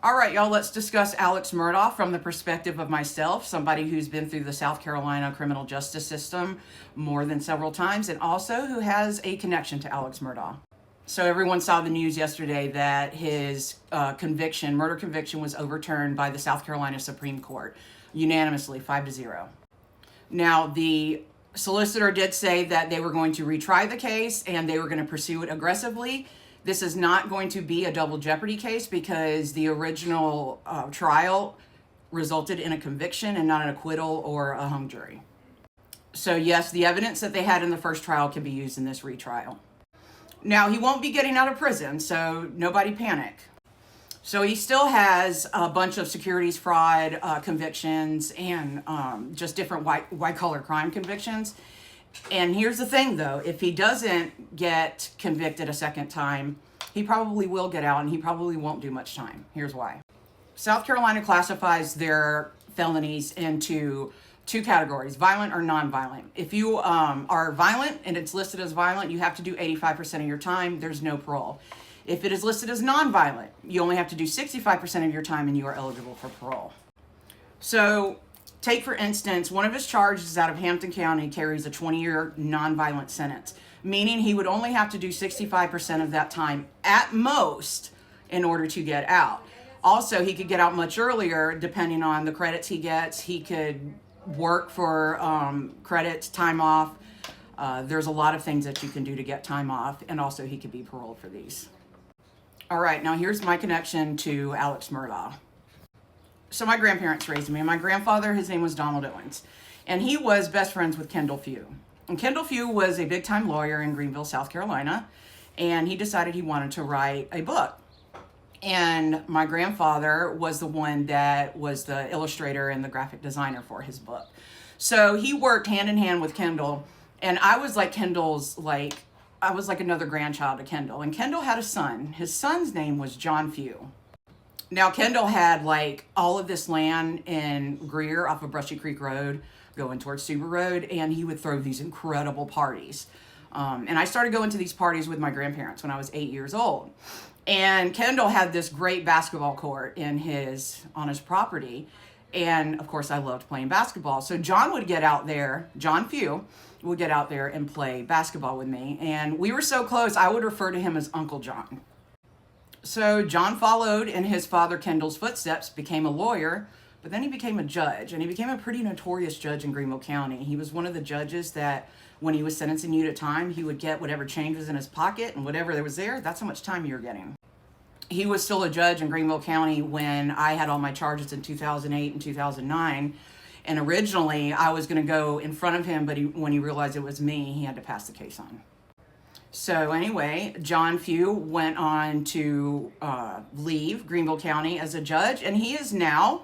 All right, y'all, let's discuss Alex Murdaugh from the perspective of myself, somebody who's been through the South Carolina criminal justice system more than several times, and also who has a connection to Alex Murdaugh. So everyone saw the news yesterday that his murder conviction, was overturned by the South Carolina Supreme Court, unanimously, 5-0. Now, the solicitor did say that they were going to retry the case and they were going to pursue it aggressively. This is not going to be a double jeopardy case because the original trial resulted in a conviction and not an acquittal or a hung jury. So yes, the evidence that they had in the first trial can be used in this retrial. Now, he won't be getting out of prison, so nobody panic. So he still has a bunch of securities fraud convictions and just different white-collar crime convictions. And here's the thing, though. If he doesn't get convicted a second time, he probably will get out and he probably won't do much time. Here's why. South Carolina classifies their felonies into two categories, violent or non-violent. If you are violent and it's listed as violent, you have to do 85% of your time. There's no parole. If it is listed as non-violent, you only have to do 65% of your time and you are eligible for parole. So take, for instance, one of his charges out of Hampton County carries a 20-year non-violent sentence, meaning he would only have to do 65% of that time at most in order to get out. Also, he could get out much earlier depending on the credits he gets. He could work for credits, time off. There's a lot of things that you can do to get time off, and also he could be paroled for these. All right, now here's my connection to Alex Murdaugh. So my grandparents raised me, and my grandfather, his name was Donald Owens, and he was best friends with Kendall Few. And Kendall Few was a big-time lawyer in Greenville, South Carolina, and he decided he wanted to write a book. And my grandfather was the one that was the illustrator and the graphic designer for his book. So he worked hand in hand with Kendall, and I was like I was like another grandchild to Kendall. And Kendall had a son. His son's name was John Few. Now, Kendall had like all of this land in Greer off of Brushy Creek Road going towards Suber Road, and he would throw these incredible parties. And I started going to these parties with my grandparents when I was 8 years old. And Kendall had this great basketball court on his property. And of course, I loved playing basketball. So John would get out there, John Few would get out there and play basketball with me. And we were so close, I would refer to him as Uncle John. So John followed in his father Kendall's footsteps, became a lawyer, but then he became a judge, and he became a pretty notorious judge in Greenville County. He was one of the judges that when he was sentencing you to time, he would get whatever change was in his pocket, and whatever there was there, that's how much time you were getting. He was still a judge in Greenville County when I had all my charges in 2008 and 2009. And originally, I was going to go in front of him, but when he realized it was me, he had to pass the case on. So anyway, John Few went on to leave Greenville County as a judge, and he is now,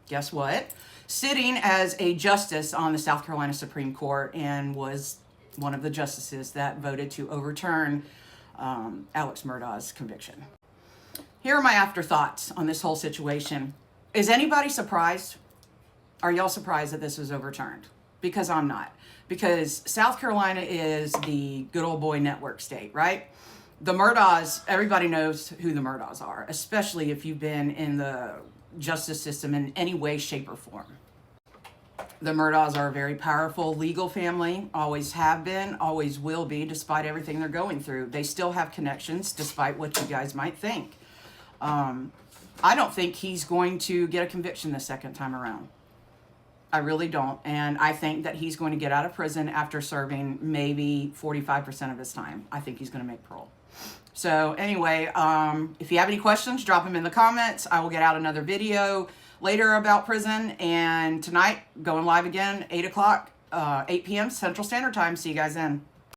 guess what, sitting as a justice on the South Carolina Supreme Court, and was one of the justices that voted to overturn Alex Murdaugh's conviction. Here are my afterthoughts on this whole situation. Is anybody surprised? Are y'all surprised that this was overturned? Because I'm not. Because South Carolina is the good old boy network state, right? The Murdaughs, everybody knows who the Murdaughs are, especially if you've been in the justice system in any way, shape, or form. The Murdaughs are a very powerful legal family, always have been, always will be, despite everything they're going through. They still have connections, despite what you guys might think. I don't think he's going to get a conviction the second time around. I really don't. And I think that he's going to get out of prison after serving maybe 45% of his time. I think he's going to make parole. So anyway, if you have any questions, drop them in the comments. I will get out another video later about prison. And tonight, going live again, 8 o'clock, 8 p.m. Central Standard Time. See you guys then.